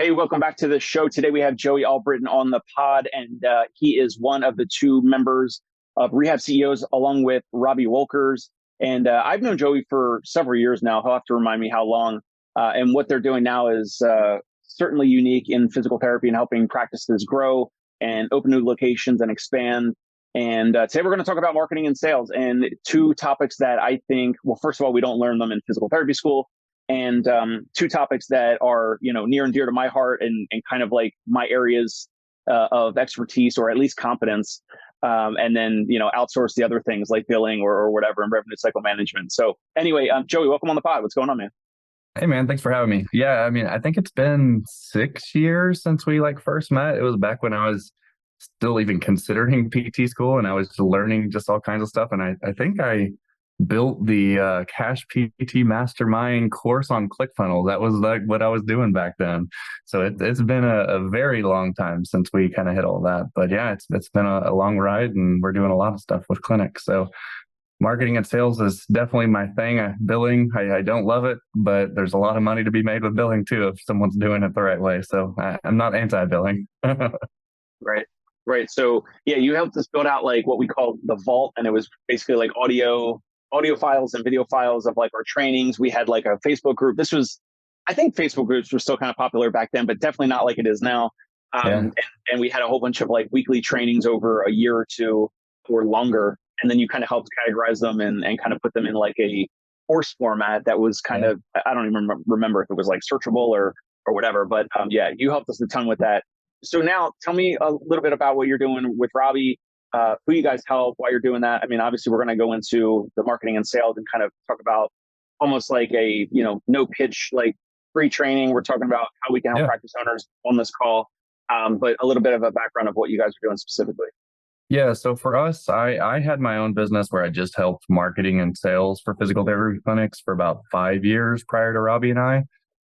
Hey, welcome back to the show. Today we have Joey Albritton on the pod, and he is one of the two members of Rehab CEOs, along with Robbie Wolkers. And I've known Joey for several years now. He'll have to remind me how long. And what they're doing now is certainly unique in physical therapy and helping practices grow and open new locations and expand. And today we're going to talk about marketing and sales, and two topics that I think, well, first of all, we don't learn them in physical therapy school. And two topics that are, near and dear to my heart and kind of like my areas of expertise, or at least competence. And then, outsource the other things like billing or whatever, and revenue cycle management. So anyway, Joey, welcome on the pod. What's going on, man? Hey man, thanks for having me. Yeah, I mean, I think it's been 6 years since we first met. It was back when I was still even considering PT school and I was learning just all kinds of stuff. And I think I built the Cash PT Mastermind course on ClickFunnels. That was like what I was doing back then. So it's been a very long time since we kind of hit all that. But yeah, it's been a long ride, and we're doing a lot of stuff with clinics. So marketing and sales is definitely my thing. Billing, I don't love it, but there's a lot of money to be made with billing too if someone's doing it the right way. So I'm not anti-billing. Right. Right. So yeah, you helped us build out like what we call the vault, and it was basically like audio files and video files of like our trainings. We had like a Facebook group. I think Facebook groups were still kind of popular back then, but definitely not like it is now. Yeah. And we had a whole bunch of like weekly trainings over a year or two or longer. And then you kind of helped categorize them and kind of put them in like a course format that was kind of, I don't even remember if it was like searchable or whatever, but yeah, you helped us a ton with that. So now tell me a little bit about what you're doing with Robbie, who you guys help, why you're doing that. I mean, obviously we're going to go into the marketing and sales and kind of talk about almost like a, no pitch, like free training. We're talking about how we can help Yeah. practice owners on this call. But a little bit of a background of what you guys are doing specifically. Yeah. So for us, I had my own business where I just helped marketing and sales for physical therapy clinics for about 5 years prior to Robbie and I.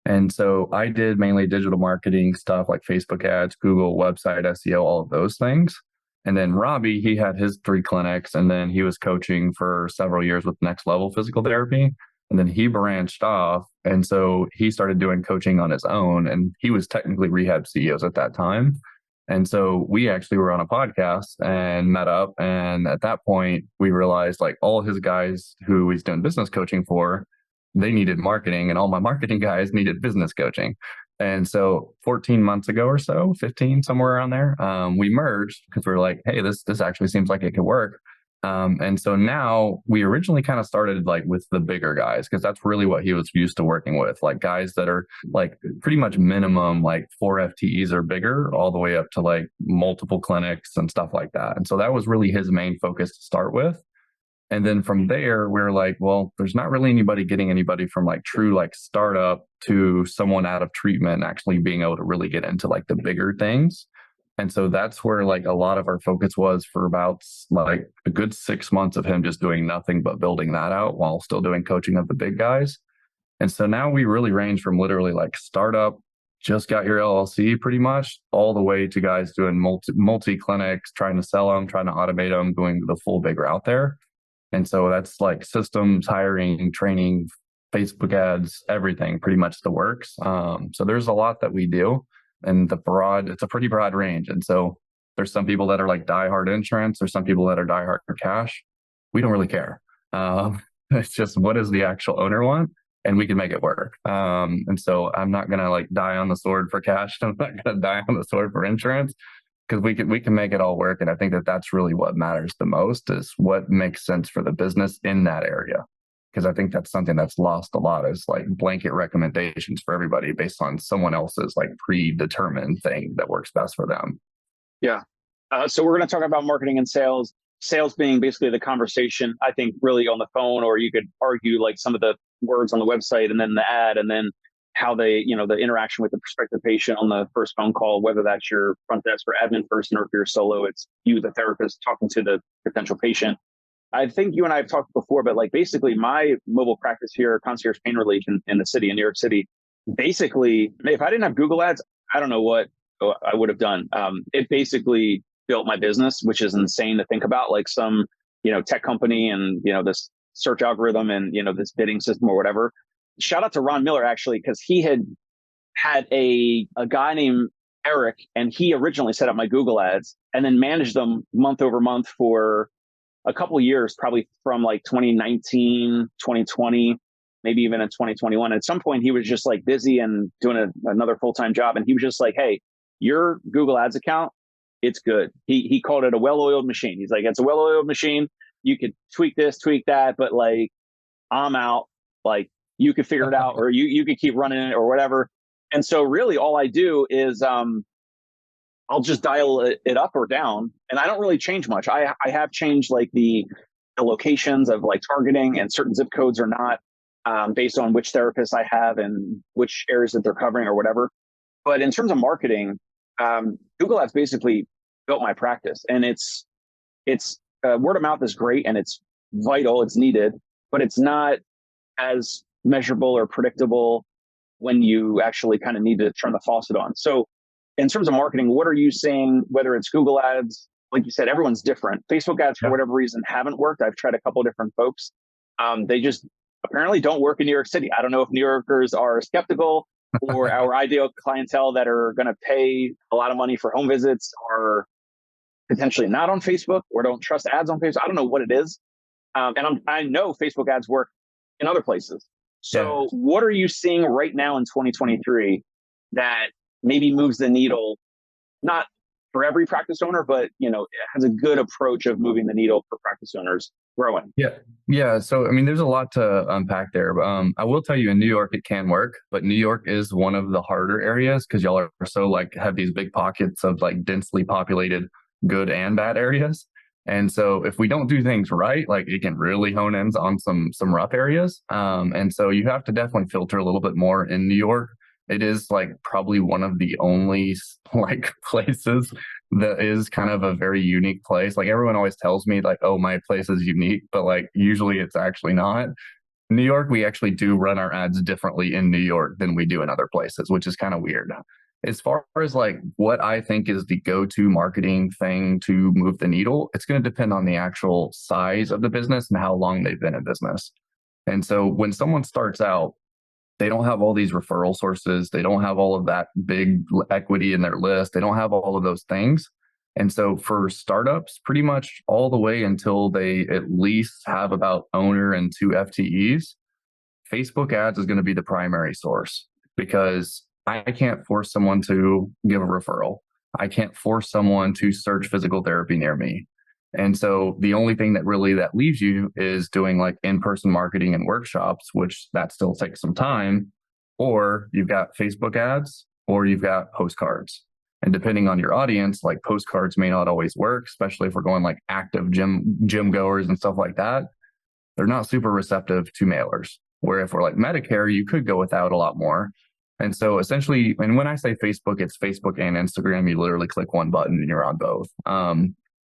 And so I did mainly digital marketing stuff like Facebook ads, Google, website, SEO, all of those things. And then Robbie, he had his 3 clinics, and then he was coaching for several years with Next Level Physical Therapy. And then he branched off. And so he started doing coaching on his own. And he was technically Rehab CEOs at that time. And so we actually were on a podcast and met up. And at that point, we realized like all his guys who he's doing business coaching for, they needed marketing, and all my marketing guys needed business coaching. And so 14 months ago or so, 15, somewhere around there, we merged because we were like, hey, this actually seems like it could work. And so now we originally kind of started like with the bigger guys, because that's really what he was used to working with, like guys that are like pretty much minimum like 4 FTEs or bigger, all the way up to like multiple clinics and stuff like that. And so that was really his main focus to start with. And then from there, we're like, well, there's not really getting anybody from like true like startup to someone out of treatment actually being able to really get into like the bigger things. And so that's where like a lot of our focus was for about like a good 6 months of him just doing nothing but building that out while still doing coaching of the big guys. And so now we really range from literally like startup, just got your LLC pretty much, all the way to guys doing multi clinics, trying to sell them, trying to automate them, doing the full big route there. And so that's like systems, hiring, training, Facebook ads, everything, pretty much the works. So there's a lot that we do, and it's a pretty broad range. And so there's some people that are like diehard insurance. There's some people that are diehard cash. We don't really care. It's just what does the actual owner want? And we can make it work. And so I'm not going to like die on the sword for cash. I'm not going to die on the sword for insurance, because we can make it all work. And I think that that's really what matters the most, is what makes sense for the business in that area. Because I think that's something that's lost a lot, is like blanket recommendations for everybody based on someone else's like predetermined thing that works best for them. Yeah. So we're going to talk about marketing and sales being basically the conversation, I think, really on the phone, or you could argue like some of the words on the website and then the ad, and then how they, the interaction with the prospective patient on the first phone call, whether that's your front desk or admin person, or if you're solo, it's you, the therapist, talking to the potential patient. I think you and I have talked before, but like basically my mobile practice here, Concierge Pain Relief in the city, in New York City, basically, if I didn't have Google ads, I don't know what I would have done. It basically built my business, which is insane to think about, like some, tech company and, this search algorithm and, this bidding system or whatever. Shout out to Ron Miller, actually, because he had had a guy named Eric, and he originally set up my Google ads and then managed them month over month for a couple of years, probably from like 2019, 2020, maybe even in 2021. At some point, he was just like busy and doing another full-time job. And he was just like, hey, your Google ads account, it's good. He called it a well-oiled machine. He's like, it's a well-oiled machine. You could tweak this, tweak that, but like, I'm out. Like, you could figure it out, or you could keep running it or whatever. And so really all I do is I'll just dial it up or down, and I don't really change much. I have changed like the locations of like targeting, and certain zip codes are not, based on which therapists I have and which areas that they're covering or whatever. But in terms of marketing, Google Ads basically built my practice, and it's word of mouth is great and it's vital, it's needed, but it's not as measurable or predictable when you actually kind of need to turn the faucet on. So in terms of marketing, what are you saying, whether it's Google ads, like you said, everyone's different. Facebook ads, for whatever reason, haven't worked. I've tried a couple of different folks. They just apparently don't work in New York City. I don't know if New Yorkers are skeptical or our ideal clientele that are going to pay a lot of money for home visits are potentially not on Facebook or don't trust ads on Facebook. I don't know what it is. I know Facebook ads work in other places. So what are you seeing right now in 2023 that maybe moves the needle, not for every practice owner, but has a good approach of moving the needle for practice owners growing? Yeah. So I mean, there's a lot to unpack there. But I will tell you, in New York, it can work, but New York is one of the harder areas because y'all are so like have these big pockets of like densely populated good and bad areas. And so if we don't do things right, like it can really hone in on some rough areas. And so you have to definitely filter a little bit more in New York. It is like probably one of the only like places that is kind of a very unique place. Like everyone always tells me like, oh, my place is unique, but like usually it's actually not. New York, we actually do run our ads differently in New York than we do in other places, which is kind of weird. As far as like what I think is the go-to marketing thing to move the needle, it's going to depend on the actual size of the business and how long they've been in business. And so when someone starts out, they don't have all these referral sources. They don't have all of that big equity in their list. They don't have all of those things. And so for startups, pretty much all the way until they at least have about owner and 2 FTEs, Facebook ads is going to be the primary source because I can't force someone to give a referral. I can't force someone to search physical therapy near me. And so the only thing that leaves you is doing like in-person marketing and workshops, which that still takes some time, or you've got Facebook ads or you've got postcards. And depending on your audience, like postcards may not always work, especially if we're going like active gym goers and stuff like that. They're not super receptive to mailers. Where if we're like Medicare, you could go without a lot more. And so essentially, and when I say Facebook, it's Facebook and Instagram. You literally click one button and you're on both.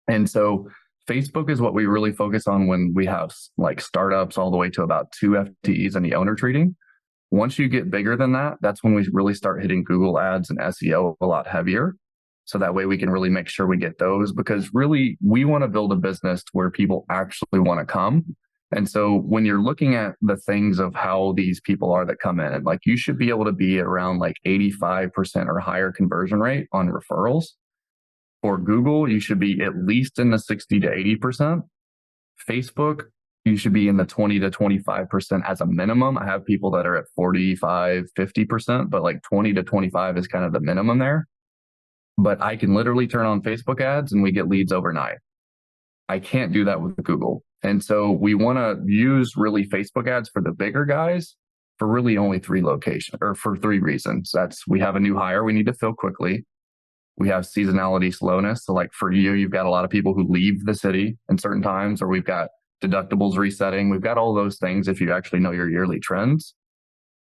And so Facebook is what we really focus on when we have like startups all the way to about 2 FTEs in the owner treating. Once you get bigger than that, that's when we really start hitting Google ads and SEO a lot heavier. So that way we can really make sure we get those, because really we want to build a business where people actually want to come. And so when you're looking at the things of how these people are that come in, like you should be able to be around like 85% or higher conversion rate on referrals. For Google, you should be at least in the 60 to 80%. Facebook, you should be in the 20 to 25% as a minimum. I have people that are at 45, 50%, but like 20 to 25 is kind of the minimum there. But I can literally turn on Facebook ads and we get leads overnight. I can't do that with Google. And so we want to use really Facebook ads for the bigger guys for really only 3 locations or for 3 reasons. That's we have a new hire we need to fill quickly. We have seasonality slowness. So like for you, you've got a lot of people who leave the city in certain times, or we've got deductibles resetting. We've got all those things if you actually know your yearly trends.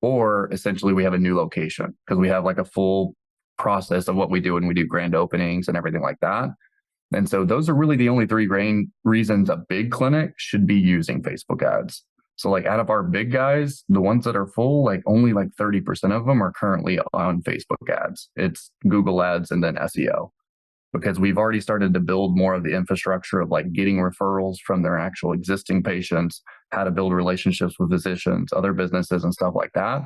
Or essentially we have a new location because we have like a full process of what we do when we do grand openings and everything like that. And so those are really the only 3 reasons a big clinic should be using Facebook ads. So like out of our big guys, the ones that are full, like only like 30% of them are currently on Facebook ads. It's Google ads and then SEO, because we've already started to build more of the infrastructure of like getting referrals from their actual existing patients, how to build relationships with physicians, other businesses and stuff like that.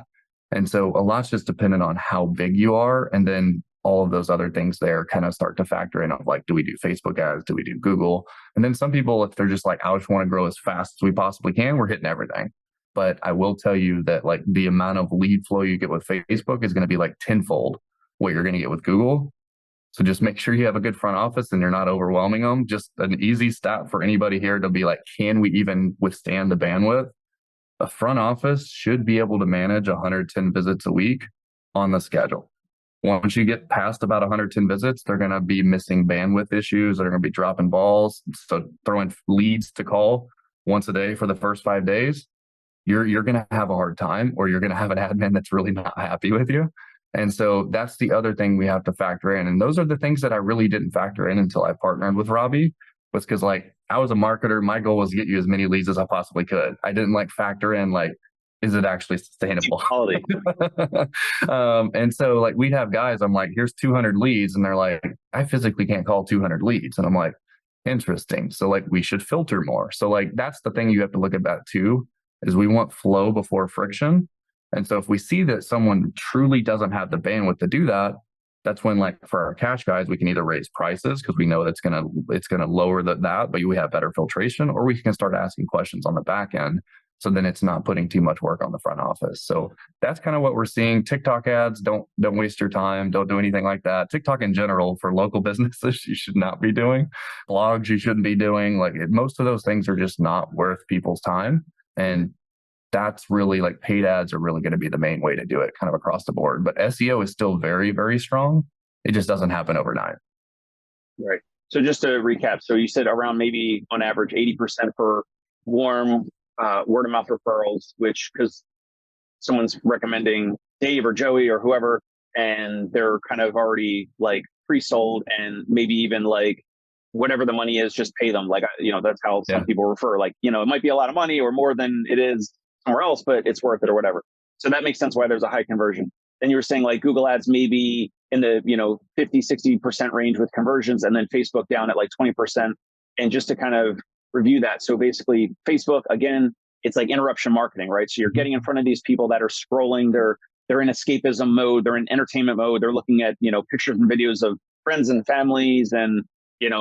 And so a lot's just dependent on how big you are. And then all of those other things there kind of start to factor in of like, do we do Facebook ads? Do we do Google? And then some people, if they're just like, I just want to grow as fast as we possibly can, we're hitting everything. But I will tell you that like the amount of lead flow you get with Facebook is going to be like tenfold what you're going to get with Google. So just make sure you have a good front office and you're not overwhelming them. Just an easy stat for anybody here to be like, can we even withstand the bandwidth? A front office should be able to manage 110 visits a week on the schedule. Once you get past about 110 visits, they're going to be missing bandwidth issues. They're going to be dropping balls. So throwing leads to call once a day for the first 5 days, you're going to have a hard time, or you're going to have an admin that's really not happy with you. And so that's the other thing we have to factor in. And those are the things that I really didn't factor in until I partnered with Robbie, was because like I was a marketer. My goal was to get you as many leads as I possibly could. I didn't like factor in like, is it actually sustainable? And so like we'd have guys, I'm like, here's 200 leads. And they're like, I physically can't call 200 leads. And I'm like, interesting. So like we should filter more. So like that's the thing you have to look at that too, is we want flow before friction. And so if we see that someone truly doesn't have the bandwidth to do that, that's when like for our cash guys, we can either raise prices because we know that's it's gonna lower that, but we have better filtration, or we can start asking questions on the back end. So then it's not putting too much work on the front office. So that's kind of what we're seeing. TikTok ads, don't waste your time. Don't do anything like that. TikTok in general for local businesses, you should not be doing. Blogs, you shouldn't be doing. Like most of those things are just not worth people's time. And that's really like paid ads are really going to be the main way to do it kind of across the board. But SEO is still very, very strong. It just doesn't happen overnight. Right. So just to recap, so you said around maybe on average 80% for warm word of mouth referrals, which because someone's recommending Dave or Joey or whoever, and they're kind of already like pre-sold, and maybe even like whatever the money is, just pay them. Like, that's how some people refer. Like, it might be a lot of money or more than it is somewhere else, but it's worth it or whatever. So that makes sense why there's a high conversion. Then you were saying like Google ads maybe in the 50-60% range with conversions, and then Facebook down at like 20%. And just to kind of review that, so basically Facebook, again, it's like interruption marketing, right? So you're getting in front of these people that are scrolling, they're in escapism mode, they're in entertainment mode, they're looking at pictures and videos of friends and families and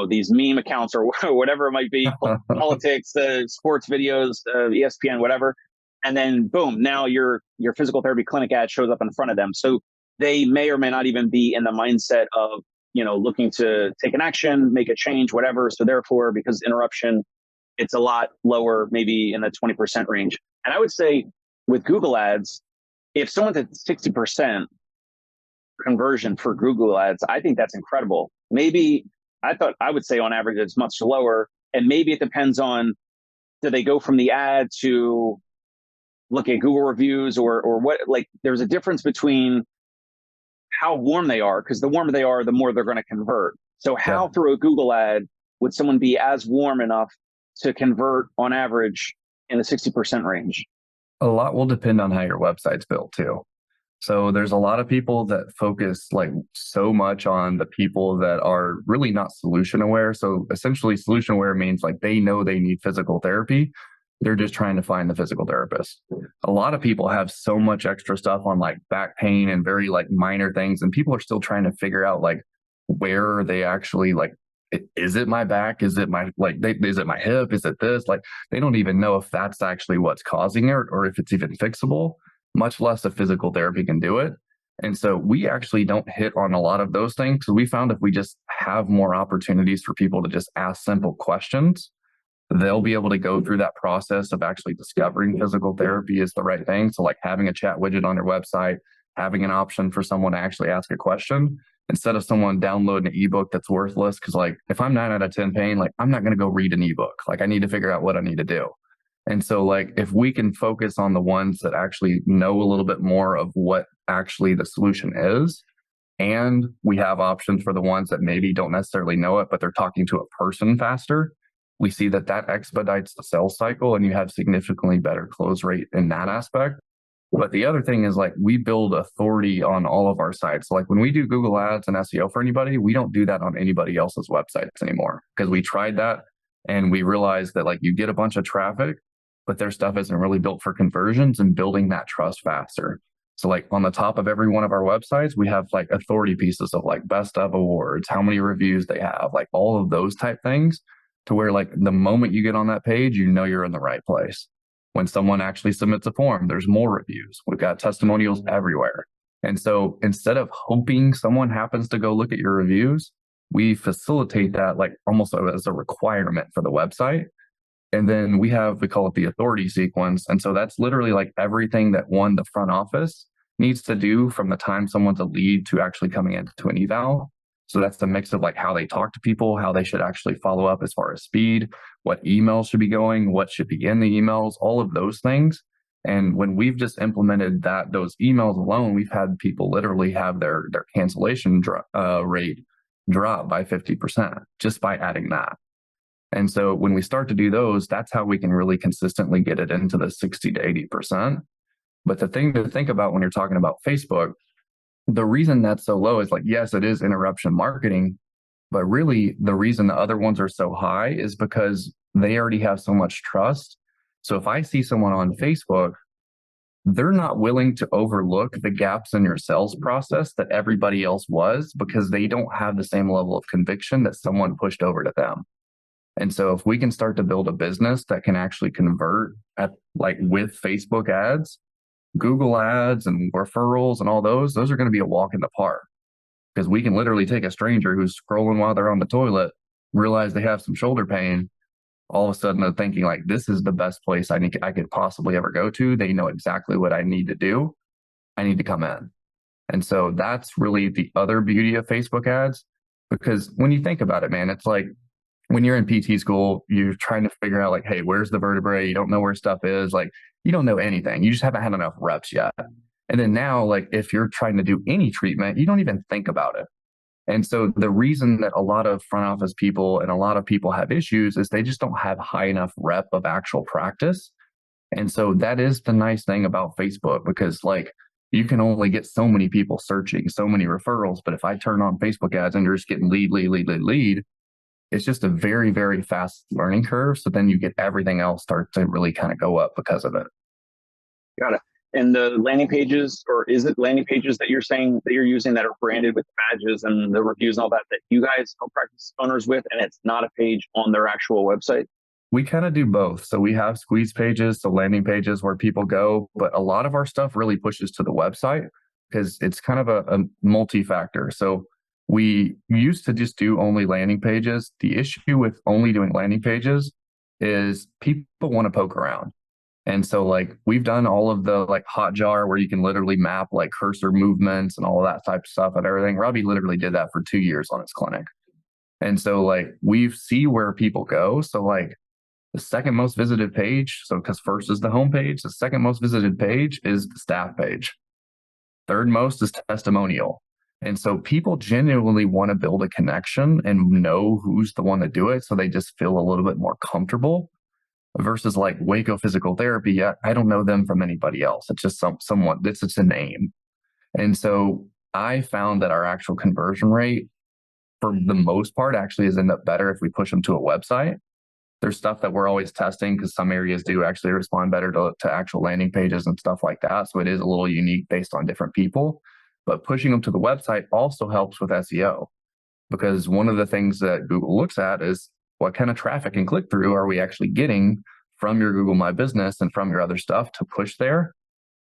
these meme accounts or whatever it might be, politics, sports videos, ESPN, whatever. And then boom, now your physical therapy clinic ad shows up in front of them. So they may or may not even be in the mindset of, looking to take an action, make a change, whatever. So therefore, because interruption, it's a lot lower, maybe in the 20% range. And I would say with Google ads, if someone's at 60% conversion for Google ads, I think that's incredible. Maybe I would say on average, it's much lower. And maybe it depends on, do they go from the ad to look at Google reviews or what? Like there's a difference between how warm they are, because the warmer they are, the more they're going to convert. So how through a Google ad would someone be as warm enough to convert on average in the 60% range? A lot will depend on how your website's built too. So there's a lot of people that focus like so much on the people that are really not solution aware. So essentially solution aware means like they know they need physical therapy. They're just trying to find the physical therapist. A lot of people have so much extra stuff on like back pain and very like minor things. And people are still trying to figure out like, where are they actually like, is it my back? Is it my, is it my hip? Is it this? Like, they don't even know if that's actually what's causing it or if it's even fixable, much less if physical therapy can do it. And so we actually don't hit on a lot of those things, because we found if we just have more opportunities for people to just ask simple questions, they'll be able to go through that process of actually discovering physical therapy is the right thing. So like having a chat widget on their website, having an option for someone to actually ask a question instead of someone downloading an ebook that's worthless. Because like if I'm 9 out of 10 pain, like I'm not going to go read an ebook. Like I need to figure out what I need to do. And so like if we can focus on the ones that actually know a little bit more of what actually the solution is, and we have options for the ones that maybe don't necessarily know it, but they're talking to a person faster, we see that expedites the sales cycle and you have significantly better close rate in that aspect. But the other thing is like we build authority on all of our sites. Like when we do Google ads and SEO for anybody, we don't do that on anybody else's websites anymore, because we tried that and we realized that like you get a bunch of traffic, but their stuff isn't really built for conversions and building that trust faster. So like on the top of every one of our websites, we have like authority pieces of like best of awards, how many reviews they have, like all of those type things, to where like the moment you get on that page, you know you're in the right place. When someone actually submits a form, there's more reviews. We've got testimonials everywhere. And so instead of hoping someone happens to go look at your reviews, we facilitate that like almost as a requirement for the website. And then we call it the authority sequence. And so that's literally like everything that the front office needs to do from the time someone's a lead to actually coming into an eval. So that's the mix of like how they talk to people, how they should actually follow up as far as speed, what emails should be going, what should be in the emails, all of those things. And when we've just implemented those emails alone, we've had people literally have their cancellation rate drop by 50% just by adding that. And so when we start to do those, that's how we can really consistently get it into the 60 to 80%. But the thing to think about when you're talking about Facebook, the reason that's so low is like, yes, it is interruption marketing, but really the reason the other ones are so high is because they already have so much trust. So if I see someone on Facebook, they're not willing to overlook the gaps in your sales process that everybody else was, because they don't have the same level of conviction that someone pushed over to them. And so if we can start to build a business that can actually convert with Facebook ads, Google ads and referrals and all those are going to be a walk in the park, because we can literally take a stranger who's scrolling while they're on the toilet, realize they have some shoulder pain. All of a sudden they're thinking like, this is the best place I could possibly ever go to. They know exactly what I need to do. I need to come in. And so that's really the other beauty of Facebook ads, because when you think about it, man, it's like, when you're in PT school, you're trying to figure out like, hey, where's the vertebrae? You don't know where stuff is. Like, you don't know anything. You just haven't had enough reps yet. And then now, like, if you're trying to do any treatment, you don't even think about it. And so the reason that a lot of front office people and a lot of people have issues is they just don't have high enough rep of actual practice. And so that is the nice thing about Facebook, because like you can only get so many people searching, so many referrals. But if I turn on Facebook ads and you're just getting lead, it's just a very, very fast learning curve. So then you get everything else start to really kind of go up because of it. Got it. And the landing pages, or is it landing pages that you're saying that you're using that are branded with badges and the reviews and all that you guys help practice owners with, and it's not a page on their actual website? We kind of do both. So we have squeeze pages, so landing pages where people go, but a lot of our stuff really pushes to the website because it's kind of a multi-factor. So we used to just do only landing pages. The issue with only doing landing pages is people want to poke around. And so like we've done all of the like Hotjar where you can literally map like cursor movements and all of that type of stuff and everything. Robbie literally did that for 2 years on his clinic. And so like we see where people go. So like the second most visited page, so because first is the homepage, the second most visited page is the staff page. Third most is testimonial. And so people genuinely want to build a connection and know who's the one to do it. So they just feel a little bit more comfortable versus like Waco Physical Therapy. Yeah, I don't know them from anybody else. It's just someone, it's just a name. And so I found that our actual conversion rate for the most part actually is end up better if we push them to a website. There's stuff that we're always testing because some areas do actually respond better to actual landing pages and stuff like that. So it is a little unique based on different people. But pushing them to the website also helps with SEO, because one of the things that Google looks at is what kind of traffic and click through are we actually getting from your Google My Business and from your other stuff to push there.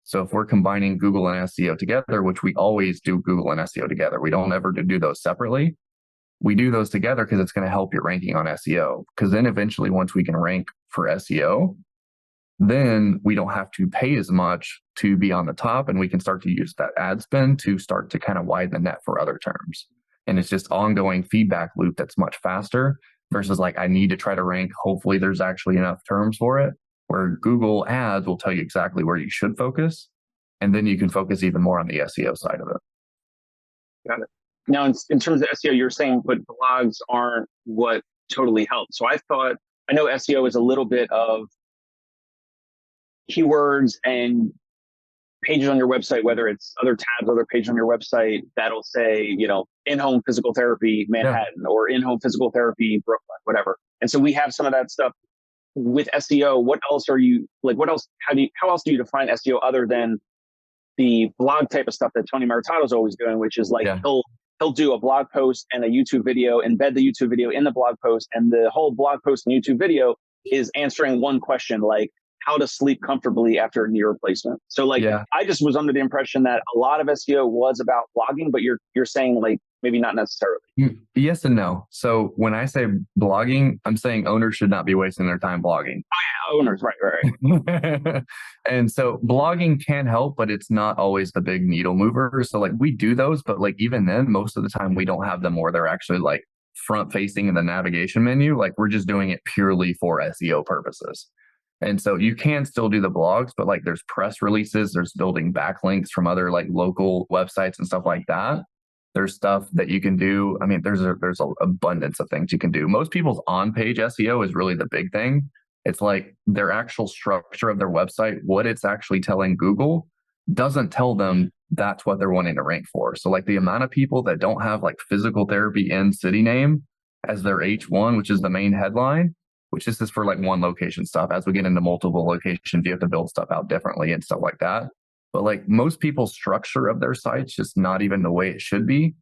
So if we're combining Google and SEO together, which we always do Google and SEO together, we don't ever do those separately. We do those together because it's going to help your ranking on SEO. Because then eventually, once we can rank for SEO, then we don't have to pay as much to be on the top, and we can start to use that ad spend to start to kind of widen the net for other terms. And it's just ongoing feedback loop that's much faster versus like I need to try to rank. Hopefully there's actually enough terms for it, where Google ads will tell you exactly where you should focus. And then you can focus even more on the SEO side of it. Got it. Now, in terms of SEO, you're saying, but blogs aren't what totally help. So I know SEO is a little bit of keywords and pages on your website, whether it's other tabs, other pages on your website that'll say, in-home physical therapy, Manhattan, or in-home physical therapy, Brooklyn, whatever. And so we have some of that stuff with SEO. What else are you like? What else? How else do you define SEO other than the blog type of stuff that Tony Maritato's always doing, which is like Yeah. he'll do a blog post and a YouTube video, embed the YouTube video in the blog post, and the whole blog post and YouTube video is answering one question, like how to sleep comfortably after a knee replacement. So like Yeah. I just was under the impression that a lot of SEO was about blogging, but you're saying like maybe not necessarily. Yes and no. So when I say blogging, I'm saying owners should not be wasting their time blogging. Owners, right. And so blogging can help, but it's not always the big needle mover. So like we do those, but like even then, most of the time we don't have them where they're actually like front facing in the navigation menu. Like we're just doing it purely for SEO purposes. And so you can still do the blogs, but like there's press releases, there's building backlinks from other like local websites and stuff like that. There's stuff that you can do. I mean, there's an abundance of things you can do. Most people's on-page SEO is really the big thing. It's like their actual structure of their website, what it's actually telling Google doesn't tell them that's what they're wanting to rank for. So like the amount of people that don't have like physical therapy in city name as their H1, which is the main headline, which is just for like one location stuff. As we get into multiple locations, you have to build stuff out differently and stuff like that. But like most people's structure of their site's just not even the way it should be.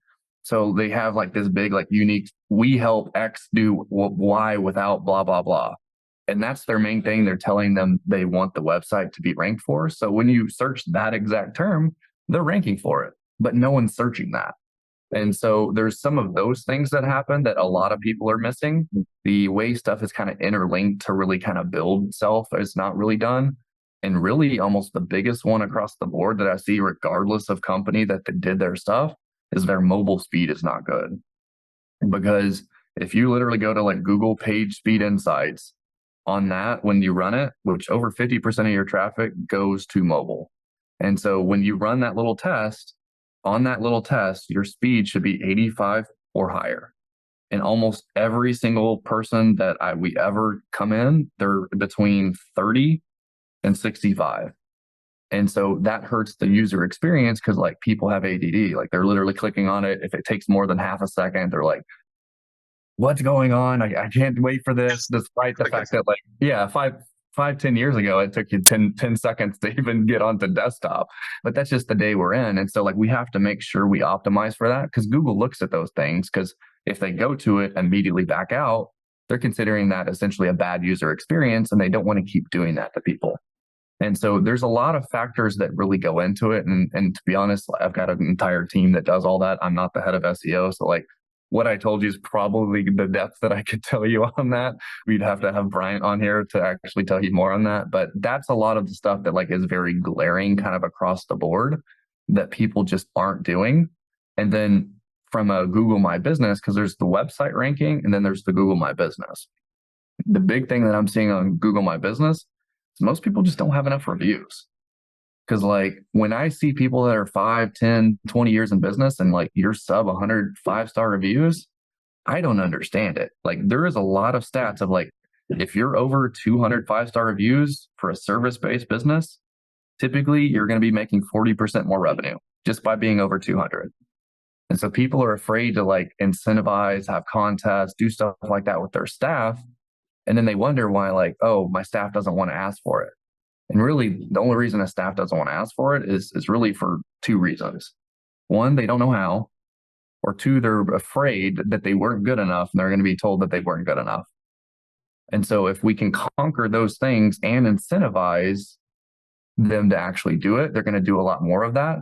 So they have like this big, like unique, we help X do Y without blah, blah, blah. And that's their main thing. They're telling them they want the website to be ranked for. So when you search that exact term, they're ranking for it, but no one's searching that. And so there's some of those things that happen that a lot of people are missing. The way stuff is kind of interlinked to really kind of build itself is not really done. And really almost the biggest one across the board that I see, regardless of company that they did their stuff, is their mobile speed is not good. Because if you literally go to like Google Page Speed Insights on that, when you run it, which over 50% of your traffic goes to mobile. And so when you run that little test, on that little test, your speed should be 85 or higher. And almost every single person that we ever come in, they're between 30 and 65. And so that hurts the user experience because like people have ADD, like they're literally clicking on it. If it takes more than half a second, they're like, what's going on? I can't wait for this, despite the fact that like, yeah, 10 years ago, it took you 10 seconds to even get onto desktop. But that's just the day we're in. And so like we have to make sure we optimize for that because Google looks at those things because if they go to it, immediately back out, they're considering that essentially a bad user experience and they don't want to keep doing that to people. And so there's a lot of factors that really go into it. And to be honest, I've got an entire team that does all that. I'm not the head of SEO. So like what I told you is probably the depth that I could tell you on that. We'd have to have Bryant on here to actually tell you more on that. But that's a lot of the stuff that like is very glaring kind of across the board that people just aren't doing. And then from a Google My Business, because there's the website ranking and then there's the Google My Business. The big thing that I'm seeing on Google My Business is most people just don't have enough reviews. Because like when I see people that are 5, 10, 20 years in business and like you're sub 100 5-star reviews, I don't understand it. Like there is a lot of stats of like, if you're over 200 5-star reviews for a service-based business, typically you're going to be making 40% more revenue just by being over 200. And so people are afraid to like incentivize, have contests, do stuff like that with their staff. And then they wonder why like, oh, my staff doesn't want to ask for it. And really, the only reason a staff doesn't want to ask for it is really for 2 reasons. 1, they don't know how. Or 2, they're afraid that they weren't good enough and they're going to be told that they weren't good enough. And so if we can conquer those things and incentivize them to actually do it, they're going to do a lot more of that.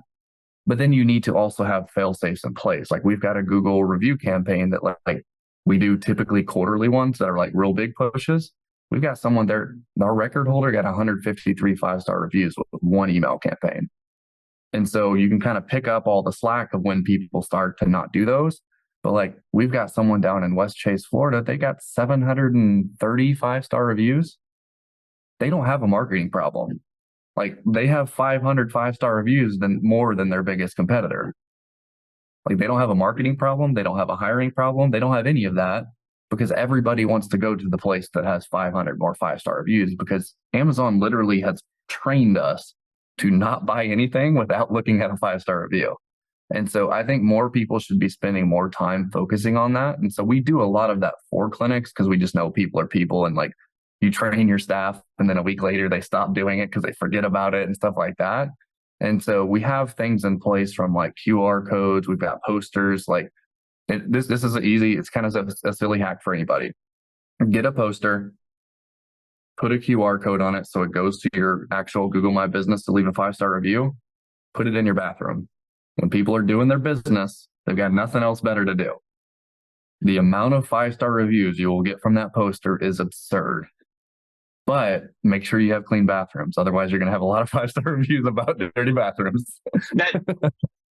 But then you need to also have fail safes in place. Like we've got a Google review campaign that like we do typically quarterly ones that are like real big pushes. We've got someone there, our record holder got 153 5-star reviews with 1 email campaign. And so you can kind of pick up all the slack of when people start to not do those. But like we've got someone down in West Chase, Florida, they got 730 5-star reviews. They don't have a marketing problem. Like they have 500 5-star reviews more than their biggest competitor. Like they don't have a marketing problem. They don't have a hiring problem. They don't have any of that because everybody wants to go to the place that has 500 more 5-star reviews because Amazon literally has trained us to not buy anything without looking at a 5-star review. And so I think more people should be spending more time focusing on that. And so we do a lot of that for clinics because we just know people are people and like you train your staff and then a week later they stop doing it because they forget about it and stuff like that. And so we have things in place from like QR codes. We've got posters. Like this is easy. It's kind of a silly hack for anybody. Get a poster, put a QR code on it so it goes to your actual Google My Business to leave a 5-star review. Put it in your bathroom. When people are doing their business, they've got nothing else better to do. The amount of 5-star reviews you will get from that poster is absurd. But make sure you have clean bathrooms. Otherwise, you're going to have a lot of 5-star reviews about dirty bathrooms. I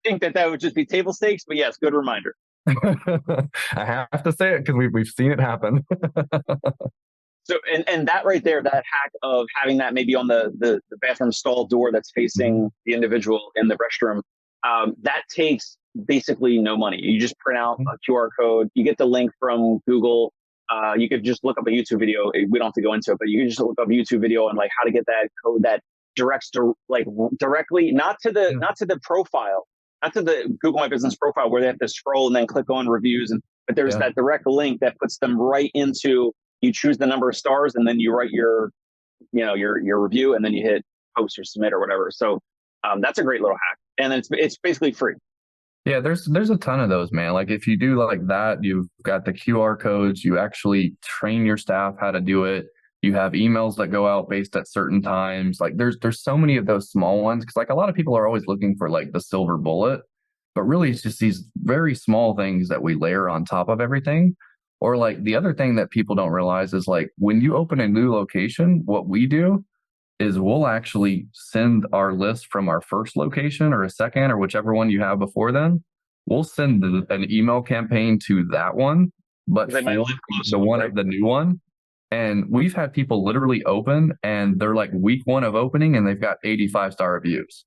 think that would just be table stakes, but yes, good reminder. I have to say it because we've seen it happen. So, and that right there, that hack of having that maybe on the bathroom stall door that's facing the individual in the restroom, that takes basically no money. You just print out a QR code, you get the link from Google. You could just look up a YouTube video. We don't have to go into it, but you can just look up a YouTube video on like how to get that code that directs to like directly, not to the profile, not to the Google My Business profile where they have to scroll and then click on reviews. But there's that direct link that puts them right into, you choose the number of stars and then you write your review and then you hit post or submit or whatever. So that's a great little hack. And it's basically free. Yeah, there's a ton of those, man. Like if you do like that, you've got the QR codes, you actually train your staff how to do it. You have emails that go out based at certain times. Like there's so many of those small ones because like a lot of people are always looking for like the silver bullet, but really it's just these very small things that we layer on top of everything. Or like the other thing that people don't realize is like when you open a new location, what we do is we'll actually send our list from our first location or a second or whichever one you have before then. We'll send an email campaign to that one, but for the one of the new one. And we've had people literally open and they're like week 1 of opening and they've got 85-star reviews.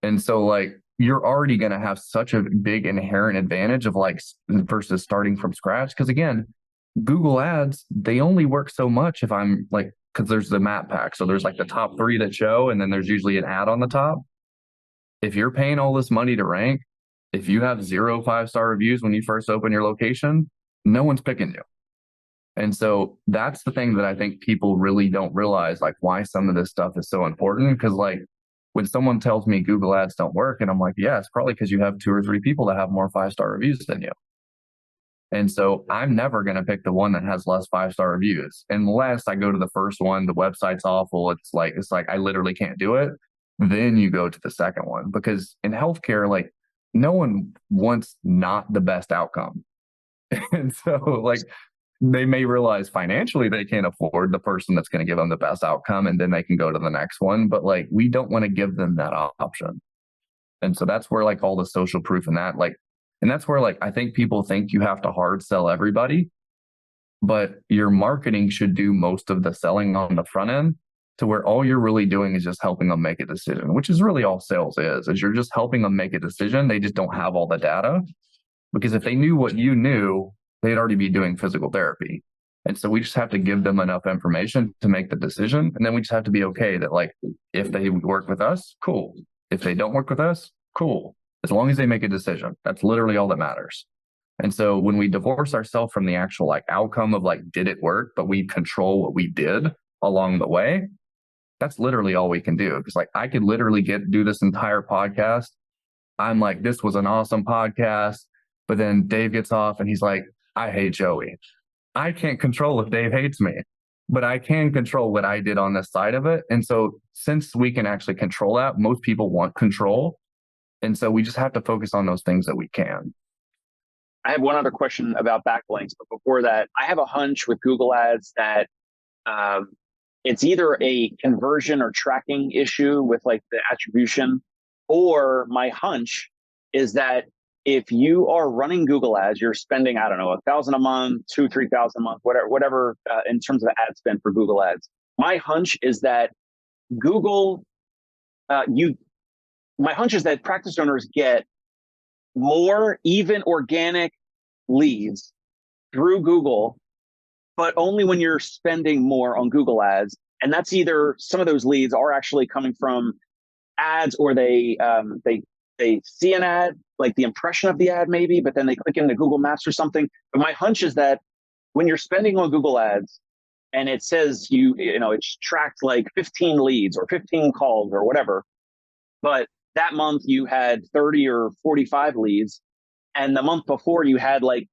And so like you're already going to have such a big inherent advantage of like versus starting from scratch. Because again, Google ads, they only work so much if I'm like, because there's the map pack. So there's like the top 3 that show, and then there's usually an ad on the top. If you're paying all this money to rank, if you have 0 5-star reviews when you first open your location, no one's picking you. And so that's the thing that I think people really don't realize, like why some of this stuff is so important. Because like when someone tells me Google ads don't work, and I'm like, yeah, it's probably because you have 2 or 3 people that have more 5-star reviews than you. And so I'm never going to pick the one that has less 5-star reviews unless I go to the first one. The website's awful. It's like I literally can't do it. Then you go to the second one, because in healthcare, like no one wants not the best outcome. And so like they may realize financially they can't afford the person that's going to give them the best outcome, and then they can go to the next one. But like we don't want to give them that option. And so that's where like all the social proof and that like, and that's where like I think people think you have to hard sell everybody, but your marketing should do most of the selling on the front end, to where all you're really doing is just helping them make a decision, which is really all sales is you're just helping them make a decision. They just don't have all the data, because if they knew what you knew, they'd already be doing physical therapy. And so we just have to give them enough information to make the decision. And then we just have to be okay that like, if they work with us, cool. If they don't work with us, cool. As long as they make a decision, that's literally all that matters. And so when we divorce ourselves from the actual like outcome of like, did it work, but we control what we did along the way, that's literally all we can do. Because like I could literally do this entire podcast. I'm like, this was an awesome podcast. But then Dave gets off and he's like, I hate Joey. I can't control if Dave hates me, but I can control what I did on this side of it. And so since we can actually control that, most people want control. And so we just have to focus on those things that we can. I have one other question about backlinks, but before that, I have a hunch with Google Ads that it's either a conversion or tracking issue with like the attribution, or my hunch is that if you are running Google Ads, you're spending, I don't know, $1,000 a month, $2,000, $3,000 a month, whatever in terms of ad spend for Google Ads. My hunch is that Google, my hunch is that practice owners get more even organic leads through Google, but only when you're spending more on Google Ads. And that's either some of those leads are actually coming from ads, or they see an ad, like the impression of the ad maybe, but then they click into Google Maps or something. But my hunch is that when you're spending on Google Ads and it says you know, it's tracked like 15 leads or 15 calls or whatever, but that month you had 30 or 45 leads. And the month before you had like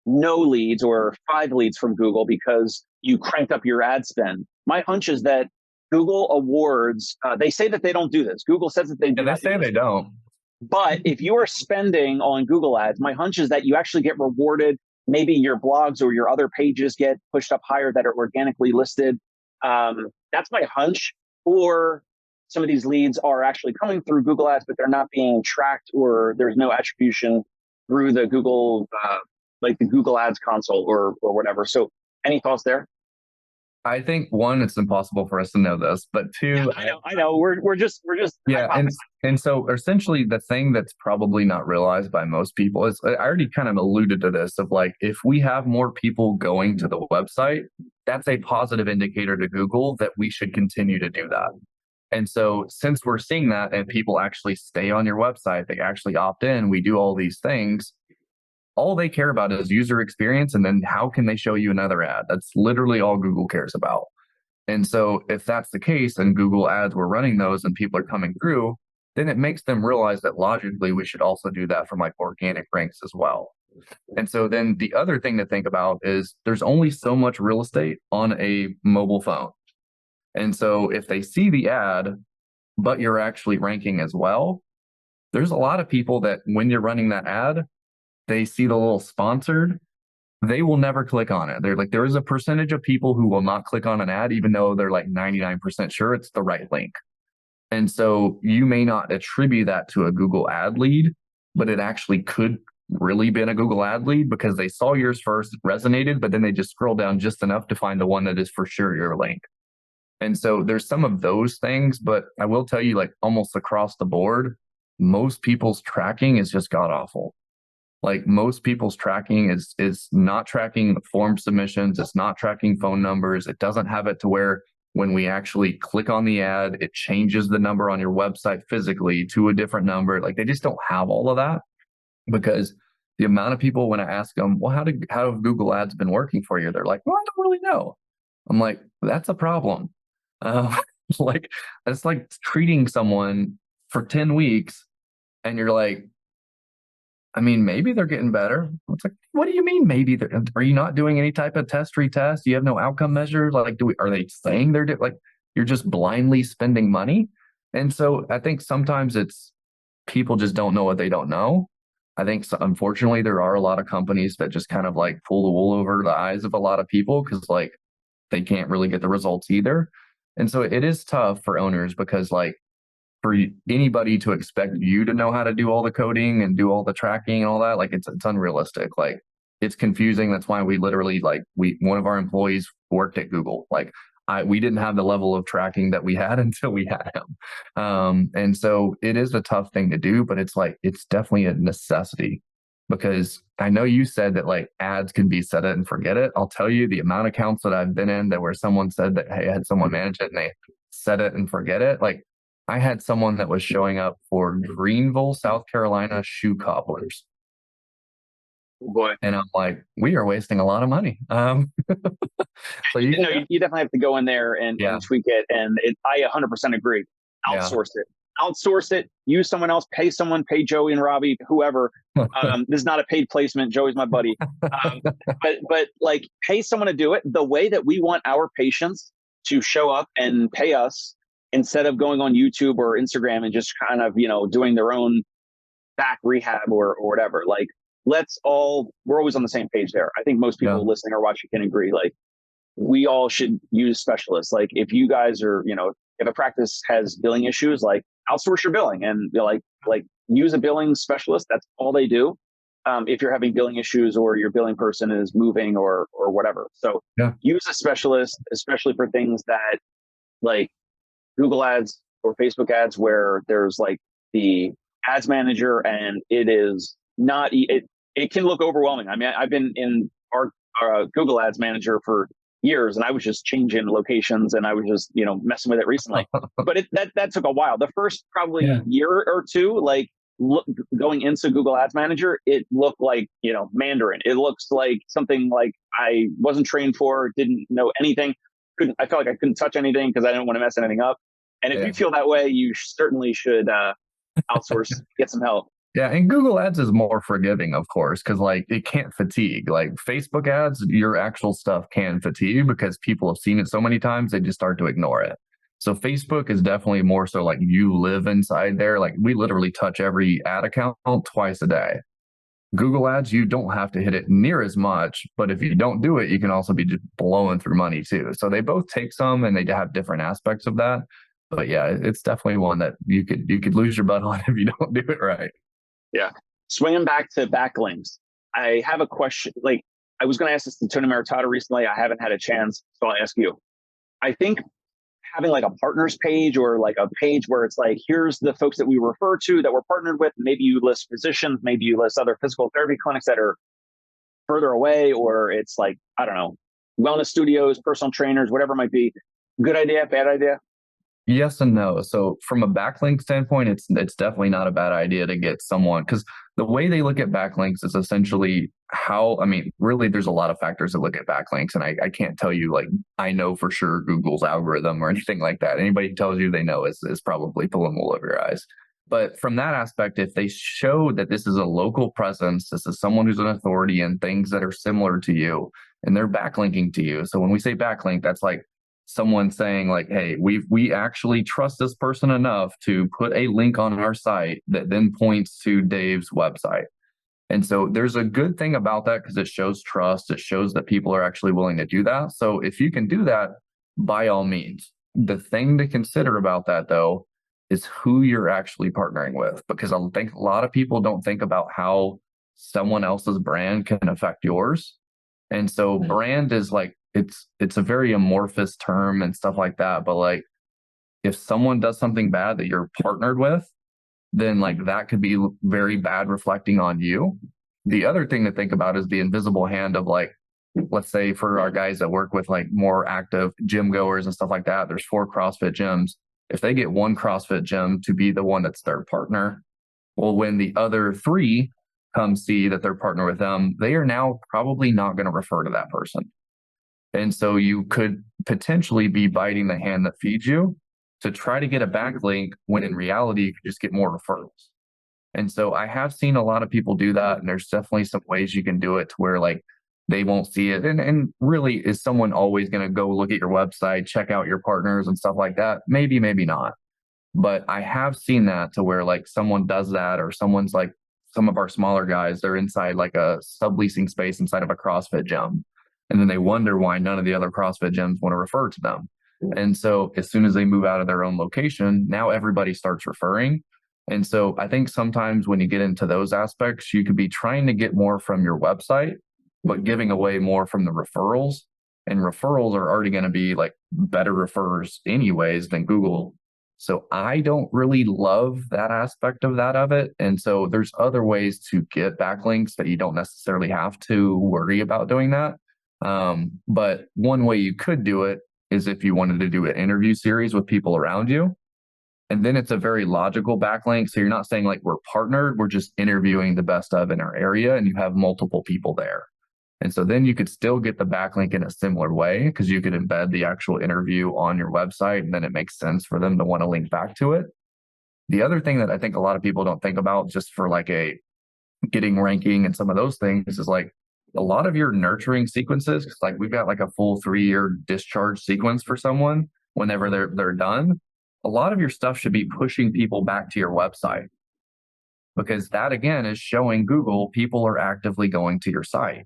no leads or 5 leads from Google because you cranked up your ad spend. My hunch is that Google awards, they say that they don't do this. Google says that they do And they not do say this. they don't. But if you are spending on Google ads, my hunch is that you actually get rewarded. Maybe your blogs or your other pages get pushed up higher that are organically listed. That's my hunch. Or some of these leads are actually coming through Google ads, but they're not being tracked, or there's no attribution through the Google, like the Google ads console or whatever. So any thoughts there? I think one, it's impossible for us to know this, but two, I know. We're just yeah, and so essentially the thing that's probably not realized by most people is I already kind of alluded to this of like if we have more people going to the website, that's a positive indicator to Google that we should continue to do that. And so since we're seeing that and people actually stay on your website, they actually opt in, we do all these things, all they care about is user experience and then how can they show you another ad. That's literally all Google cares about. And so if that's the case and Google ads were running those and people are coming through, then it makes them realize that logically we should also do that from like organic ranks as well. And so then the other thing to think about is there's only so much real estate on a mobile phone. And so if they see the ad, but you're actually ranking as well, there's a lot of people that when you're running that ad, they see the little sponsored, they will never click on it. They're like, there is a percentage of people who will not click on an ad, even though they're like 99% sure it's the right link. And so you may not attribute that to a Google ad lead, but it actually could really been a Google ad lead because they saw yours first, it resonated, but then they just scroll down just enough to find the one that is for sure your link. And so there's some of those things, but I will tell you, like almost across the board, most people's tracking is just god awful. Like most people's tracking is not tracking form submissions, it's not tracking phone numbers, it doesn't have it to where when we actually click on the ad, it changes the number on your website physically to a different number. Like they just don't have all of that because the amount of people when I ask them, well, how have Google ads been working for you? They're like, well, I don't really know. I'm like, that's a problem. Uh, like it's like treating someone for 10 weeks and you're like, I mean, maybe they're getting better. It's like, what do you mean? Maybe are you not doing any type of retest? You have no outcome measures. Like, are they saying they're like, you're just blindly spending money? And so I think sometimes it's people just don't know what they don't know. I think unfortunately there are a lot of companies that just kind of like pull the wool over the eyes of a lot of people because like they can't really get the results either. And so it is tough for owners because like for anybody to expect you to know how to do all the coding and do all the tracking and all that, like it's unrealistic. Like it's confusing. That's why we literally like one of our employees worked at Google. Like we didn't have the level of tracking that we had until we had him. And so it is a tough thing to do, but it's like it's definitely a necessity because I know you said that like ads can be set it and forget it. I'll tell you the amount of accounts that I've been in that where someone said that, hey, I had someone manage it and they set it and forget it. Like I had someone that was showing up for Greenville, South Carolina shoe cobblers. Oh boy. And I'm like, we are wasting a lot of money. So you definitely have to go in there and tweak it. And I 100% agree. Outsource it. Outsource it. Use someone else. Pay someone. Pay Joey and Robbie, whoever. This is not a paid placement. Joey's my buddy. But like pay someone to do it the way that we want our patients to show up and pay us instead of going on YouTube or Instagram and just kind of, doing their own back rehab or whatever. Like we're always on the same page there. I think most people listening or watching can agree. Like we all should use specialists. Like if you guys are, if a practice has billing issues, like outsource your billing and like use a billing specialist. That's all they do. If you're having billing issues or your billing person is moving or whatever. So use a specialist, especially for things that like Google ads or Facebook ads where there's like the ads manager and it is not, it can look overwhelming. I mean, I've been in our Google ads manager for years and I was just changing locations and I was just, messing with it recently, but that took a while. The first probably year or two, like going into Google ads manager, it looked like, Mandarin. It looks like something like I wasn't trained for, didn't know anything. I felt like I couldn't touch anything because I didn't want to mess anything up. And if Yeah. you feel that way, you certainly should outsource, get some help. Yeah, and Google Ads is more forgiving, of course, because like it can't fatigue. Like Facebook ads, your actual stuff can fatigue because people have seen it so many times, they just start to ignore it. So Facebook is definitely more so like you live inside there. Like we literally touch every ad account twice a day. Google Ads, you don't have to hit it near as much, but if you don't do it, you can also be just blowing through money too. So they both take some and they have different aspects of that. But yeah, it's definitely one that you could lose your butt on if you don't do it right. Yeah. Swinging back to backlinks, I have a question. Like, I was going to ask this to Tony Maritata recently. I haven't had a chance, so I'll ask you. I think having like a partners page or like a page where it's like, here's the folks that we refer to that we're partnered with. Maybe you list physicians, maybe you list other physical therapy clinics that are further away, or it's like, I don't know, wellness studios, personal trainers, whatever it might be. Good idea, bad idea? Yes and no. So from a backlink standpoint, it's definitely not a bad idea to get someone, because the way they look at backlinks is essentially how, I mean, really there's a lot of factors that look at backlinks, and I can't tell you like I know for sure Google's algorithm or anything like that. Anybody who tells you they know is probably pulling wool over your eyes. But from that aspect, if they show that this is a local presence, this is someone who's an authority in things that are similar to you, and they're backlinking to you. So when we say backlink, that's like someone saying like, hey, we actually trust this person enough to put a link on our site that then points to Dave's website. And so there's a good thing about that because it shows trust. It shows that people are actually willing to do that. So if you can do that, by all means. The thing to consider about that though is who you're actually partnering with, because I think a lot of people don't think about how someone else's brand can affect yours. And so brand is like, it's a very amorphous term and stuff like that. But like if someone does something bad that you're partnered with, then like that could be very bad reflecting on you. The other thing to think about is the invisible hand of like, let's say for our guys that work with like more active gym goers and stuff like that, there's 4 CrossFit gyms. If they get one CrossFit gym to be the one that's their partner, well, when the other 3 come see that they're partner with them, they are now probably not going to refer to that person. And so you could potentially be biting the hand that feeds you to try to get a backlink when in reality, you could just get more referrals. And so I have seen a lot of people do that. And there's definitely some ways you can do it to where like they won't see it. And really, is someone always going to go look at your website, check out your partners and stuff like that? Maybe, maybe not. But I have seen that to where like someone does that, or someone's like some of our smaller guys, they're inside like a subleasing space inside of a CrossFit gym. And then they wonder why none of the other CrossFit gyms want to refer to them. And so as soon as they move out of their own location, now everybody starts referring. And so I think sometimes when you get into those aspects, you could be trying to get more from your website, but giving away more from the referrals. And referrals are already going to be like better referrers anyways than Google. So I don't really love that aspect of it. And so there's other ways to get backlinks that you don't necessarily have to worry about doing that. But one way you could do it is if you wanted to do an interview series with people around you. And then it's a very logical backlink. So you're not saying like we're partnered, we're just interviewing the best of in our area, and you have multiple people there. And so then you could still get the backlink in a similar way because you could embed the actual interview on your website, and then it makes sense for them to want to link back to it. The other thing that I think a lot of people don't think about just for like a getting ranking and some of those things is like a lot of your nurturing sequences, because like we've got like a full 3-year discharge sequence for someone whenever they're done. A lot of your stuff should be pushing people back to your website, because that again is showing Google people are actively going to your site.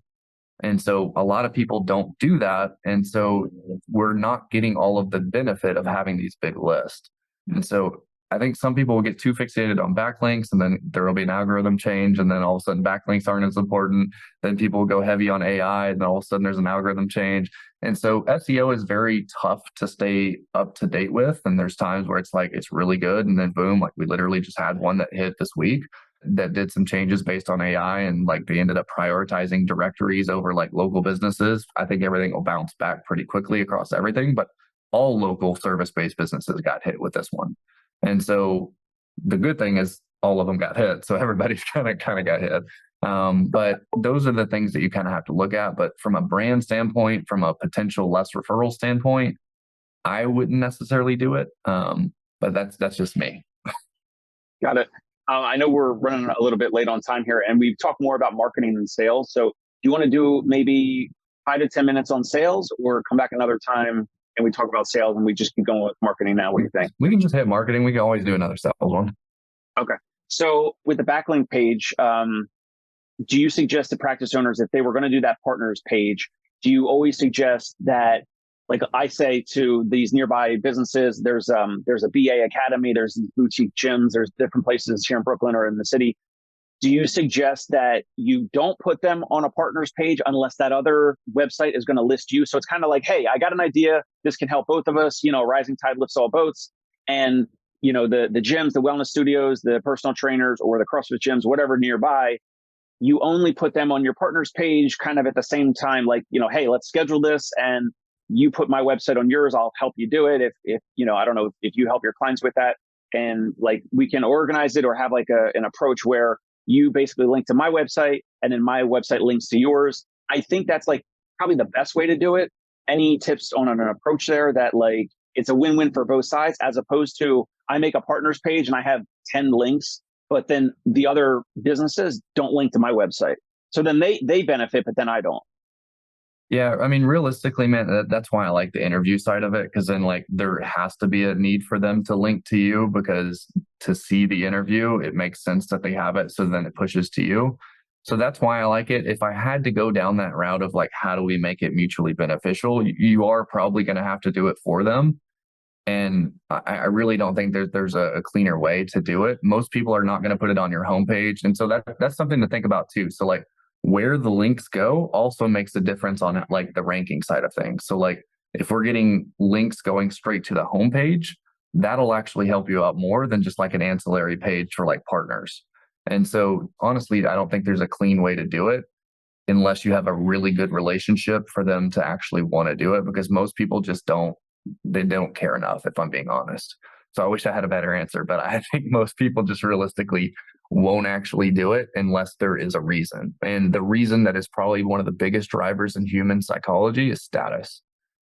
And so a lot of people don't do that. And so we're not getting all of the benefit of having these big lists. And so I think some people will get too fixated on backlinks, and then there will be an algorithm change. And then all of a sudden backlinks aren't as important. Then people will go heavy on AI, and then all of a sudden there's an algorithm change. And so SEO is very tough to stay up to date with. And there's times where it's like, it's really good. And then boom, like we literally just had one that hit this week that did some changes based on AI, and like they ended up prioritizing directories over like local businesses. I think everything will bounce back pretty quickly across everything, but all local service-based businesses got hit with this one. And so the good thing is all of them got hit. So everybody's kind of got hit. But those are the things that you kind of have to look at. But from a brand standpoint, from a potential less referral standpoint, I wouldn't necessarily do it. but that's just me. Got it. I know we're running a little bit late on time here, and we've talked more about marketing and sales. So, do you want to do maybe 5 to 10 minutes on sales, or come back another time and we talk about sales and we just keep going with marketing now? What do you think? We can just hit marketing. We can always do another sales one. Okay. So, with the backlink page, do you suggest to practice owners, if they were going to do that partners page, do you always suggest that, like I say to these nearby businesses, there's a BA Academy, there's boutique gyms, there's different places here in Brooklyn or in the city. Do you suggest that you don't put them on a partners page unless that other website is going to list you? So it's kind of like, hey, I got an idea. This can help both of us. Rising tide lifts all boats. And, the gyms, the wellness studios, the personal trainers, or the CrossFit gyms, whatever nearby, you only put them on your partners page kind of at the same time, like, hey, let's schedule this, and you put my website on yours. I'll help you do it. If I don't know if you help your clients with that, and like we can organize it or have like an approach where you basically link to my website and then my website links to yours. I think that's like probably the best way to do it. Any tips on an approach there that like it's a win-win for both sides, as opposed to I make a partners page and I have 10 links, but then the other businesses don't link to my website. So then they benefit, but then I don't. Yeah, I mean, realistically, man, that's why I like the interview side of it, because then like there has to be a need for them to link to you, because to see the interview, it makes sense that they have it. So then it pushes to you. So that's why I like it. If I had to go down that route of like, how do we make it mutually beneficial? You are probably going to have to do it for them. And I really don't think there's a cleaner way to do it. Most people are not going to put it on your homepage. And so that's something to think about too. So like, where the links go also makes a difference on like the ranking side of things. So like if we're getting links going straight to the homepage, that'll actually help you out more than just like an ancillary page for like partners. And so honestly, I don't think there's a clean way to do it unless you have a really good relationship for them to actually want to do it, because most people just they don't care enough, if I'm being honest. So I wish I had a better answer, but I think most people just realistically won't actually do it unless there is a reason. And the reason that is probably one of the biggest drivers in human psychology is status.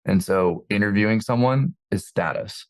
And so interviewing someone is status.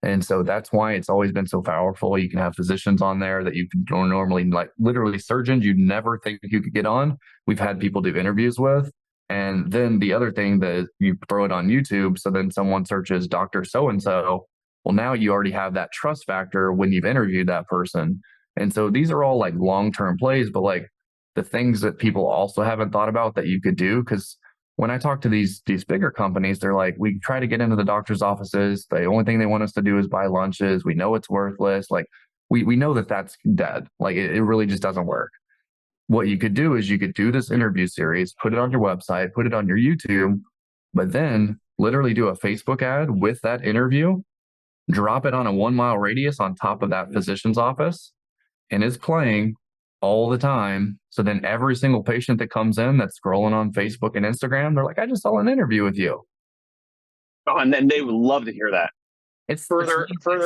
And so that's why it's always been so powerful. You can have physicians on there that you don't normally, like literally surgeons you'd never think you could get on. We've had people do interviews with. And then the other thing that you throw it on YouTube. So then someone searches Dr. So-and-so. Well, now you already have that trust factor when you've interviewed that person. And so these are all like long-term plays, but like the things that people also haven't thought about that you could do. Because when I talk to these bigger companies, they're like, we try to get into the doctor's offices. The only thing they want us to do is buy lunches. We know it's worthless. Like we know that that's dead. Like it really just doesn't work. What you could do is you could do this interview series, put it on your website, put it on your YouTube, but then literally do a Facebook ad with that interview, drop it on a 1 mile radius on top of that physician's office, and it's playing all the time. So then every single patient that comes in that's scrolling on Facebook and Instagram, they're like, I just saw an interview with you. Oh, and then they would love to hear that. It's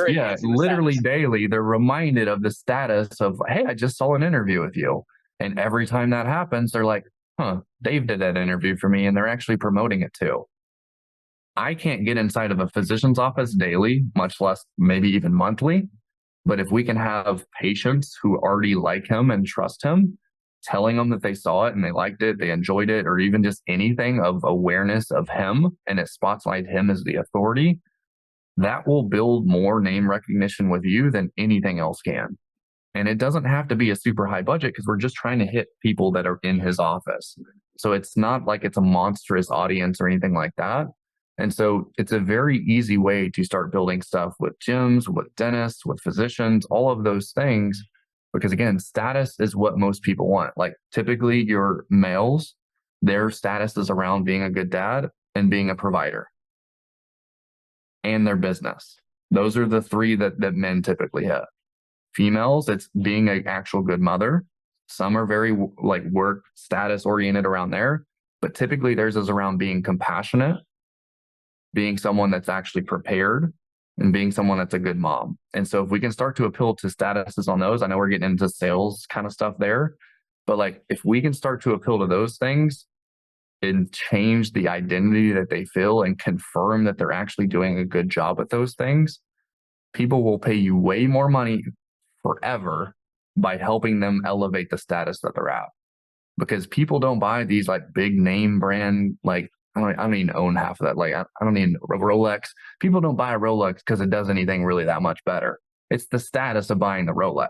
yeah, literally daily. They're reminded of the status of, hey, I just saw an interview with you. And every time that happens, they're like, Dave did that interview for me, and they're actually promoting it too. I can't get inside of a physician's office daily, much less maybe even monthly. But if we can have patients who already like him and trust him, telling them that they saw it and they liked it, they enjoyed it, or even just anything of awareness of him, and it spotlights him as the authority, that will build more name recognition with you than anything else can. And it doesn't have to be a super high budget, because we're just trying to hit people that are in his office. So it's not like it's a monstrous audience or anything like that. And so it's a very easy way to start building stuff with gyms, with dentists, with physicians, all of those things. Because again, status is what most people want. Like typically your males, their status is around being a good dad and being a provider and their business. Those are the three that men typically have. Females, it's being an actual good mother. Some are very like work status oriented around there, but typically theirs is around being compassionate, being someone that's actually prepared, and being someone that's a good mom. And so if we can start to appeal to statuses on those, I know we're getting into sales kind of stuff there, but like if we can start to appeal to those things and change the identity that they feel and confirm that they're actually doing a good job at those things, people will pay you way more money forever by helping them elevate the status that they're at. Because people don't buy these like big name brand, like I don't even own half of that. Like I don't even a Rolex. People don't buy a Rolex because it does anything really that much better. It's the status of buying the Rolex.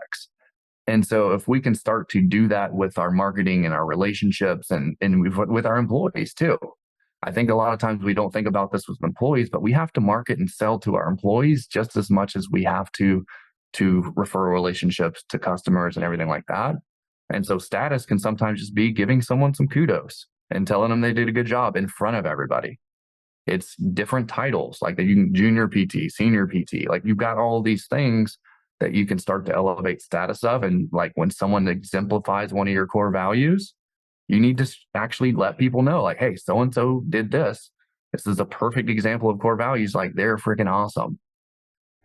And so if we can start to do that with our marketing and our relationships and with our employees too. I think a lot of times we don't think about this with employees, but we have to market and sell to our employees just as much as we have to refer relationships to customers and everything like that. And so status can sometimes just be giving someone some kudos and telling them they did a good job in front of everybody. It's different titles like the junior PT, senior PT, like you've got all these things that you can start to elevate status of. And like when someone exemplifies one of your core values, you need to actually let people know like, hey, so-and-so did this. This is a perfect example of core values. Like they're freaking awesome.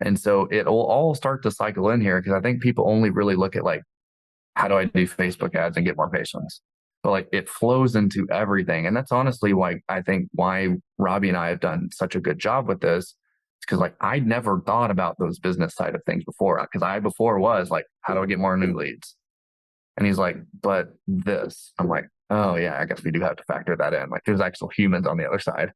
And so it will all start to cycle in here because I think people only really look at like, how do I do Facebook ads and get more patients? But like it flows into everything. And that's honestly why I think why Robbie and I have done such a good job with this. Because like I'd never thought about those business side of things before. Because I before was like, how do I get more new leads? And he's like, but this. I'm like, oh yeah, I guess we do have to factor that in. Like there's actual humans on the other side.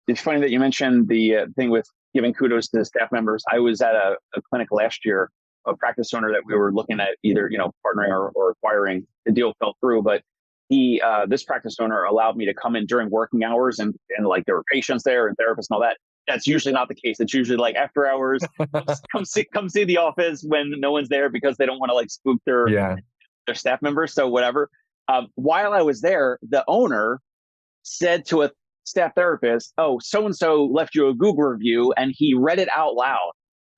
It's funny that you mentioned the thing with giving kudos to staff members. I was at a clinic last year, a practice owner that we were looking at either, partnering or acquiring. The deal fell through, but this practice owner allowed me to come in during working hours and like there were patients there and therapists and all that. That's usually not the case. It's usually like after hours, come see the office when no one's there because they don't want to like spook their staff members. So whatever. While I was there, the owner said to a staff therapist, "Oh, so-and-so left you a Google review," and he read it out loud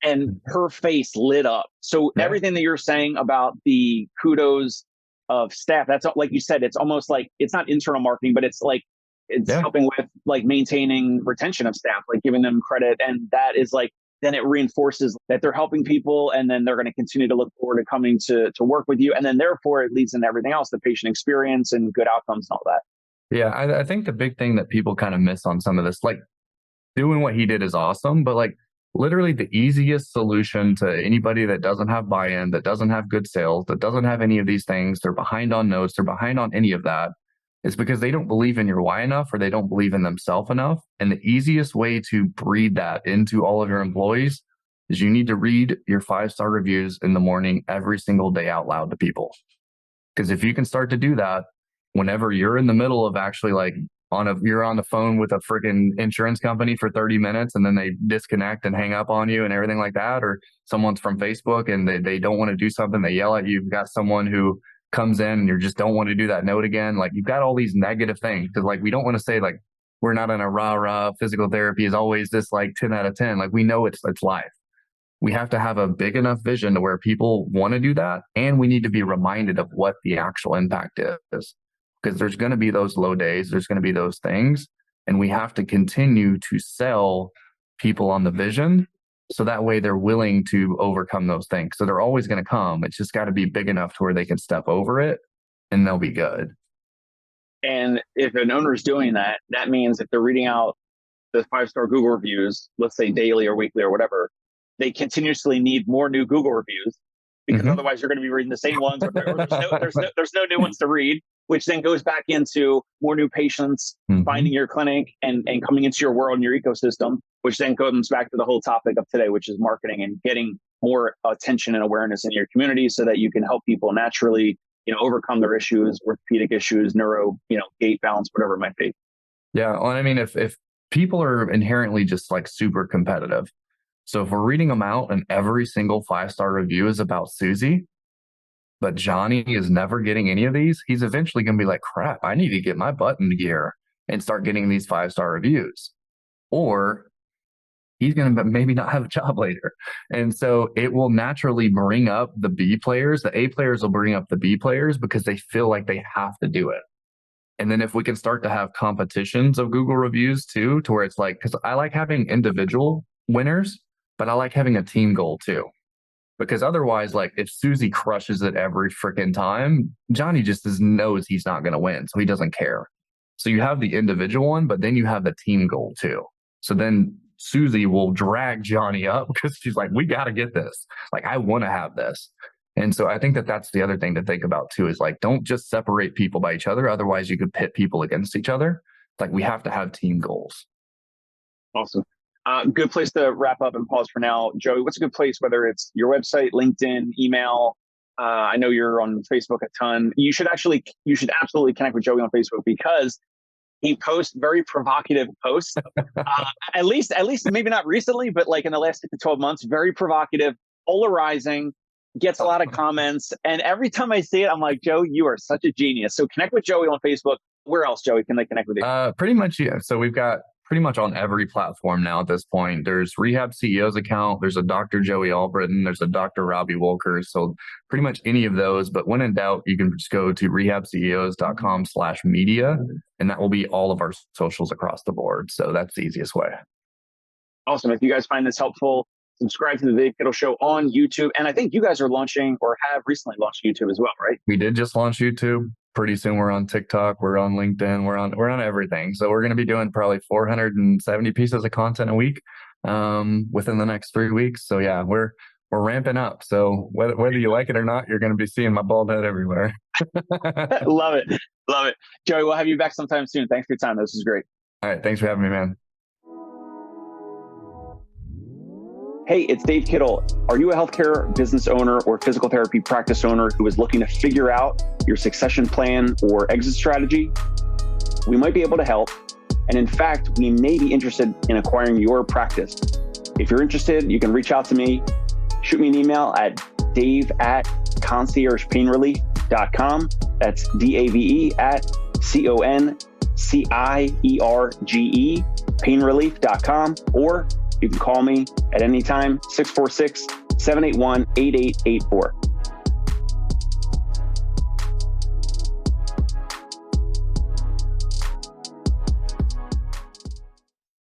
and her face lit up. So everything that you're saying about the kudos of staff, that's like you said, it's almost like it's not internal marketing, but it's like it's helping with like maintaining retention of staff, like giving them credit. And that is like, then it reinforces that they're helping people and then they're going to continue to look forward to coming to work with you. And then therefore it leads into everything else, the patient experience and good outcomes and all that. Yeah, I think the big thing that people kind of miss on some of this, like doing what he did is awesome, but like literally the easiest solution to anybody that doesn't have buy-in, that doesn't have good sales, that doesn't have any of these things, they're behind on notes, they're behind on any of that, is because they don't believe in your why enough or they don't believe in themselves enough. And the easiest way to breed that into all of your employees is you need to read your 5-star reviews in the morning every single day out loud to people. Because if you can start to do that, whenever you're in the middle of actually like you're on the phone with a freaking insurance company for 30 minutes and then they disconnect and hang up on you and everything like that, or someone's from Facebook and they don't want to do something, they yell at you. You've got someone who comes in and you just don't want to do that note again. Like you've got all these negative things because like we don't want to say like we're not in a rah-rah physical therapy is always this like 10 out of 10. Like we know it's life. We have to have a big enough vision to where people want to do that. And we need to be reminded of what the actual impact is. Because there's going to be those low days, there's going to be those things, and we have to continue to sell people on the vision so that way they're willing to overcome those things. So they're always going to come. It's just got to be big enough to where they can step over it and they'll be good. And if an owner is doing that, that means if they're reading out the 5-star Google reviews, let's say daily or weekly or whatever, they continuously need more new Google reviews because otherwise you're going to be reading the same ones or there's no new ones to read, which then goes back into more new patients finding your clinic and coming into your world and your ecosystem, which then comes back to the whole topic of today, which is marketing and getting more attention and awareness in your community so that you can help people naturally, overcome their issues, orthopedic issues, neuro, gait, balance, whatever it might be. Yeah. Well, I mean, if people are inherently just like super competitive, so if we're reading them out and every single 5-star review is about Susie, but Johnny is never getting any of these, he's eventually going to be like, crap, I need to get my butt in gear and start getting these 5-star reviews. Or he's going to maybe not have a job later. And so it will naturally bring up the B players. The A players will bring up the B players because they feel like they have to do it. And then if we can start to have competitions of Google reviews too, to where it's like, because I like having individual winners, but I like having a team goal too. Because otherwise, like if Susie crushes it every freaking time, Johnny just knows he's not going to win. So he doesn't care. So you have the individual one, but then you have the team goal too. So then Susie will drag Johnny up because she's like, we got to get this. Like, I want to have this. And so I think that that's the other thing to think about too, is like, don't just separate people by each other. Otherwise you could pit people against each other. Like, we have to have team goals. Awesome. Good place to wrap up and pause for now. Joey, what's a good place, whether it's your website, LinkedIn, email? I know you're on Facebook a ton. You should absolutely connect with Joey on Facebook, because he posts very provocative posts. At least maybe not recently, but like in the last 6 to 12 months, very provocative, polarizing, gets a lot of comments. And every time I see it, I'm like, Joe, you are such a genius. So connect with Joey on Facebook. Where else, Joey, can they connect with you? Pretty much, yeah. So we've got pretty much on every platform now at this point. There's Rehab CEO's account. There's a Dr. Joey Albritton. There's a Dr. Robbie Wolkers. So pretty much any of those. But when in doubt, you can just go to rehabceos.com/media, and that will be all of our socials across the board. So that's the easiest way. Awesome. If you guys find this helpful, subscribe to the Dave Kittle Show on YouTube. And I think you guys are launching, or have recently launched, YouTube as well, right? We did just launch YouTube. Pretty soon we're on TikTok, we're on LinkedIn, we're on everything. So we're going to be doing probably 470 pieces of content a week within the next 3 weeks. So yeah, we're ramping up. So whether you like it or not, you're going to be seeing my bald head everywhere. Love it. Joey, we'll have you back sometime soon. Thanks for your time. This is great. All right. Thanks for having me, man. Hey, it's Dave Kittle. Are you a healthcare business owner or physical therapy practice owner who is looking to figure out your succession plan or exit strategy? We might be able to help. And in fact, we may be interested in acquiring your practice. If you're interested, you can reach out to me. Shoot me an email at dave@conciergepainrelief.com. That's DAVE@CONCIERGE painrelief.com, or you can call me at any time, 646-781-8884.